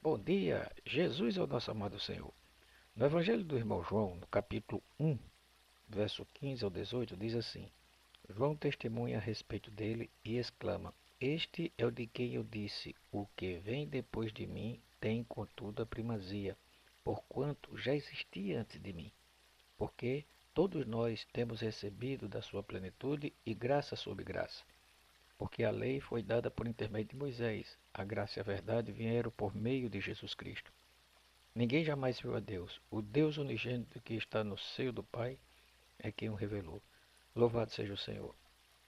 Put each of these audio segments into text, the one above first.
Bom dia, Jesus é o nosso amado Senhor. No Evangelho do irmão João, no capítulo 1, verso 15 ao 18, diz assim: João testemunha a respeito dele e exclama: Este é o de quem eu disse, o que vem depois de mim tem contudo a primazia, porquanto já existia antes de mim. Porque todos nós temos recebido da sua plenitude e graça sobre graça. Porque a lei foi dada por intermédio de Moisés, a graça e a verdade vieram por meio de Jesus Cristo. Ninguém jamais viu a Deus. O Deus unigênito que está no seio do Pai é quem o revelou. Louvado seja o Senhor.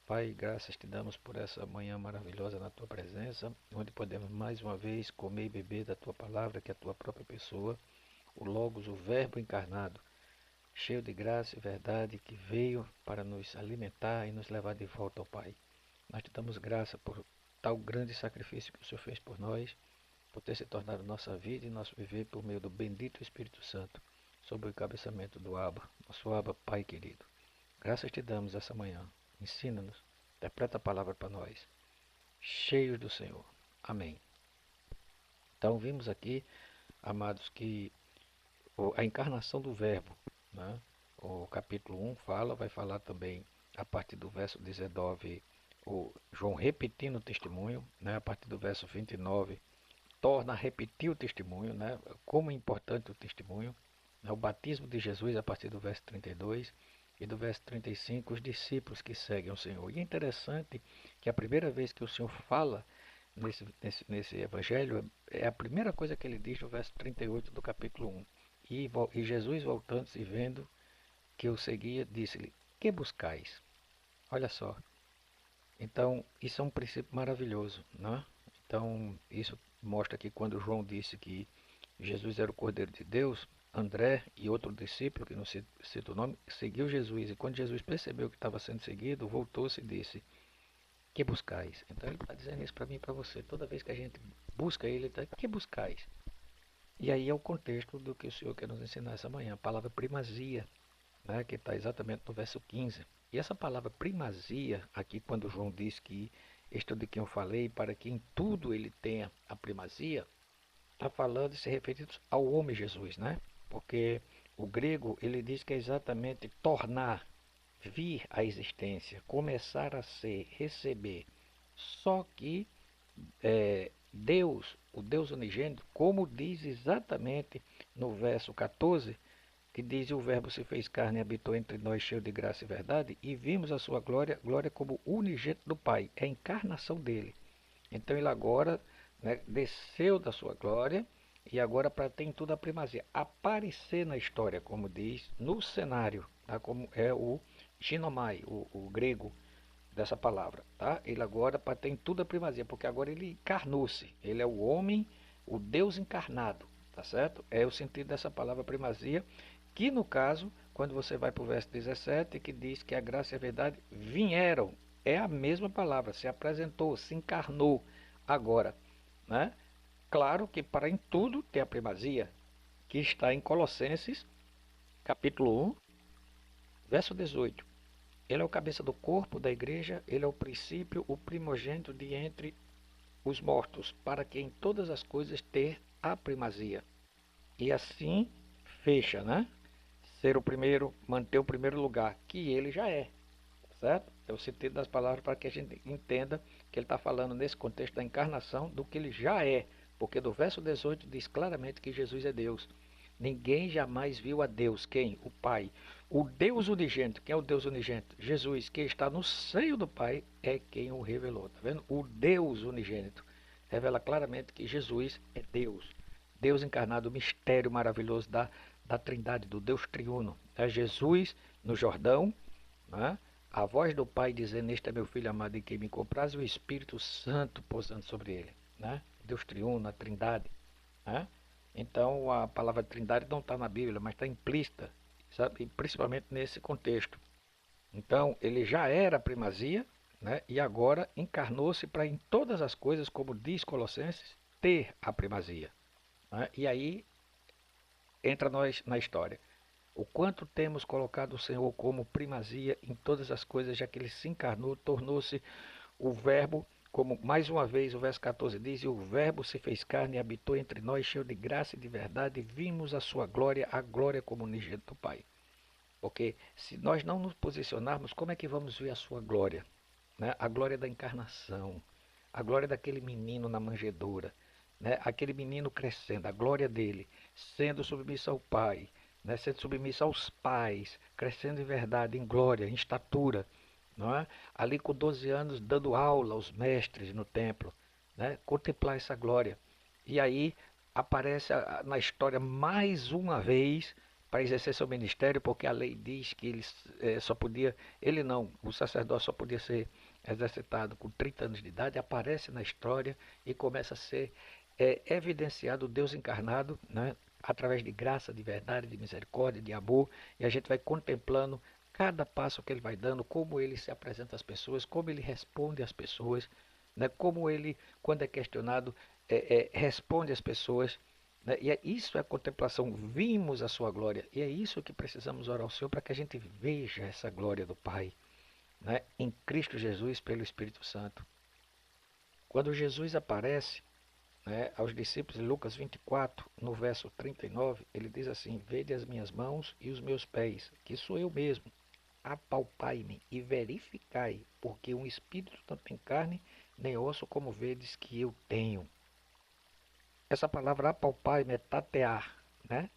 Pai, graças te damos por essa manhã maravilhosa na tua presença, onde podemos mais uma vez comer e beber da tua palavra, que é a tua própria pessoa, o Logos, o Verbo encarnado, cheio de graça e verdade, que veio para nos alimentar e nos levar de volta ao Pai. Nós te damos graça por tal grande sacrifício que o Senhor fez por nós, por ter se tornado nossa vida e nosso viver por meio do bendito Espírito Santo, sob o encabeçamento do Abba, nosso Abba Pai querido. Graças te damos essa manhã. Ensina-nos, interpreta a palavra para nós, cheios do Senhor. Amém. Então vimos aqui, amados, que a encarnação do Verbo, né? O capítulo 1 vai falar também a partir do verso 19, o João repetindo o testemunho, né? A partir do verso 29, torna a repetir o testemunho, né? Como é importante o testemunho, né? O batismo de Jesus a partir do verso 32 e do verso 35, os discípulos que seguem o Senhor. E é interessante que a primeira vez que o Senhor fala nesse evangelho, é a primeira coisa que ele diz no verso 38 do capítulo 1. E Jesus, voltando-se e vendo que eu seguia, disse-lhe: Que buscais? Olha só. Então, isso é um princípio maravilhoso, né? Então, isso mostra que quando João disse que Jesus era o Cordeiro de Deus, André e outro discípulo, que não cita o nome, seguiu Jesus. E quando Jesus percebeu que estava sendo seguido, voltou-se e disse: Que buscais? Então, ele está dizendo isso para mim e para você. Toda vez que a gente busca ele está: Que buscais? E aí é o contexto do que o Senhor quer nos ensinar essa manhã, a palavra primazia, né, que está exatamente no verso 15. E essa palavra primazia, aqui quando João diz que este é de quem eu falei, para que em tudo ele tenha a primazia, está falando e se referindo ao homem Jesus, né? Porque o grego, ele diz que é exatamente tornar, vir à existência, começar a ser, receber. Só que Deus, o Deus unigênito, como diz exatamente no verso 14, que diz: O Verbo se fez carne e habitou entre nós, cheio de graça e verdade, e vimos a sua glória, glória como unigênito do Pai, é a encarnação dele. Então ele agora, né, desceu da sua glória e agora para ter em tudo a primazia, aparecer na história, como diz, no cenário, tá, como é o ginomai, o grego dessa palavra, tá? Ele agora para ter em tudo a primazia, porque agora ele encarnou-se, ele é o homem, o Deus encarnado, tá certo? É o sentido dessa palavra primazia, que no caso, quando você vai para o verso 17, que diz que a graça e a verdade vieram, é a mesma palavra, se apresentou, se encarnou agora, né? Claro que para em tudo tem a primazia, que está em Colossenses, capítulo 1, verso 18. Ele é o cabeça do corpo da igreja, ele é o princípio, o primogênito de entre os mortos, para que em todas as coisas ter a primazia. E assim fecha, né? Ser o primeiro, manter o primeiro lugar, que ele já é, certo? É o sentido das palavras para que a gente entenda que ele está falando nesse contexto da encarnação do que ele já é, porque do verso 18 diz claramente que Jesus é Deus. Ninguém jamais viu a Deus. Quem? O Pai. O Deus unigênito. Quem é o Deus unigênito? Jesus, que está no seio do Pai, é quem o revelou. Tá vendo? O Deus unigênito revela claramente que Jesus é Deus. Deus encarnado, o mistério maravilhoso da Trindade, do Deus triuno. É Jesus no Jordão, né? A voz do Pai dizendo: Este é meu filho amado em quem me compraz, e o Espírito Santo pousando sobre ele, né? Deus triuno, a Trindade, né? Então a palavra Trindade não está na Bíblia, mas está implícita, sabe? E principalmente nesse contexto. Então ele já era a primazia, né? E agora encarnou-se para em todas as coisas, como diz Colossenses, ter a primazia, né? E aí entra nós na história. O quanto temos colocado o Senhor como primazia em todas as coisas, já que ele se encarnou, tornou-se o Verbo como mais uma vez o verso 14 diz, e o verbo se fez carne e habitou entre nós, cheio de graça e de verdade, e vimos a sua glória, a glória como unigênito do Pai. Porque se nós não nos posicionarmos, como é que vamos ver a sua glória? Né? A glória da encarnação, a glória daquele menino na manjedoura, né? Aquele menino crescendo, a glória dele, sendo submisso ao Pai, né? Sendo submisso aos pais, crescendo em verdade, em glória, em estatura, não é? Ali com 12 anos dando aula aos mestres no templo, né? Contemplar essa glória. E aí aparece na história mais uma vez para exercer seu ministério, porque a lei diz que ele não, o sacerdote só podia ser exercitado com 30 anos de idade, aparece na história e começa a ser evidenciado o Deus encarnado, né? Através de graça, de verdade, de misericórdia, de amor, e a gente vai contemplando cada passo que ele vai dando, como ele se apresenta às pessoas, como ele responde às pessoas, né? Como ele, quando é questionado, responde às pessoas. Né? E isso é a contemplação, vimos a sua glória, e é isso que precisamos orar ao Senhor para que a gente veja essa glória do Pai, né? Em Cristo Jesus pelo Espírito Santo. Quando Jesus aparece, né, aos discípulos em Lucas 24, no verso 39, ele diz assim, vede as minhas mãos e os meus pés, que sou eu mesmo. Apalpai-me e verificai, porque um espírito não tem carne, nem osso, como vedes que eu tenho. Essa palavra apalpai-me é tatear, né?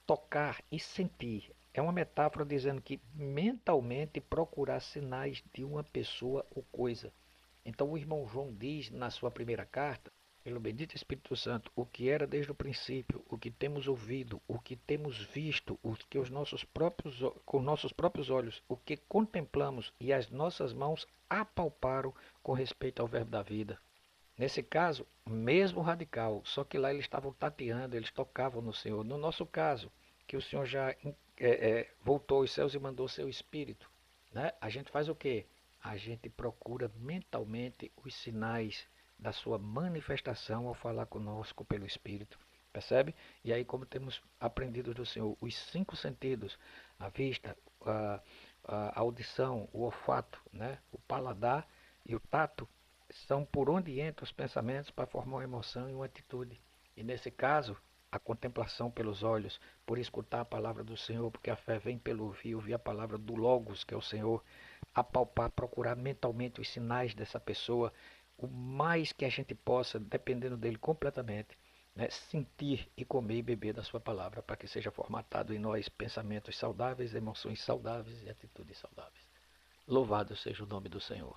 Tocar e sentir. É uma metáfora dizendo que mentalmente procurar sinais de uma pessoa ou coisa. Então o irmão João diz na sua primeira carta, pelo bendito Espírito Santo, o que era desde o princípio, o que temos ouvido, o que temos visto, o que com nossos próprios olhos, o que contemplamos e as nossas mãos apalparam com respeito ao verbo da vida. Nesse caso, mesmo radical, só que lá eles estavam tateando, eles tocavam no Senhor. No nosso caso, que o Senhor já voltou aos céus e mandou seu Espírito, né? A gente faz o quê? A gente procura mentalmente os sinais da sua manifestação ao falar conosco pelo Espírito, percebe? E aí, como temos aprendido do Senhor, os 5 sentidos, a vista, a audição, o olfato, né? O paladar e o tato, são por onde entram os pensamentos para formar uma emoção e uma atitude. E nesse caso, a contemplação pelos olhos, por escutar a palavra do Senhor, porque a fé vem pelo ouvir a palavra do Logos, que é o Senhor, apalpar, procurar mentalmente os sinais dessa pessoa, o mais que a gente possa, dependendo dele completamente, né, sentir e comer e beber da sua palavra, para que seja formatado em nós pensamentos saudáveis, emoções saudáveis e atitudes saudáveis. Louvado seja o nome do Senhor.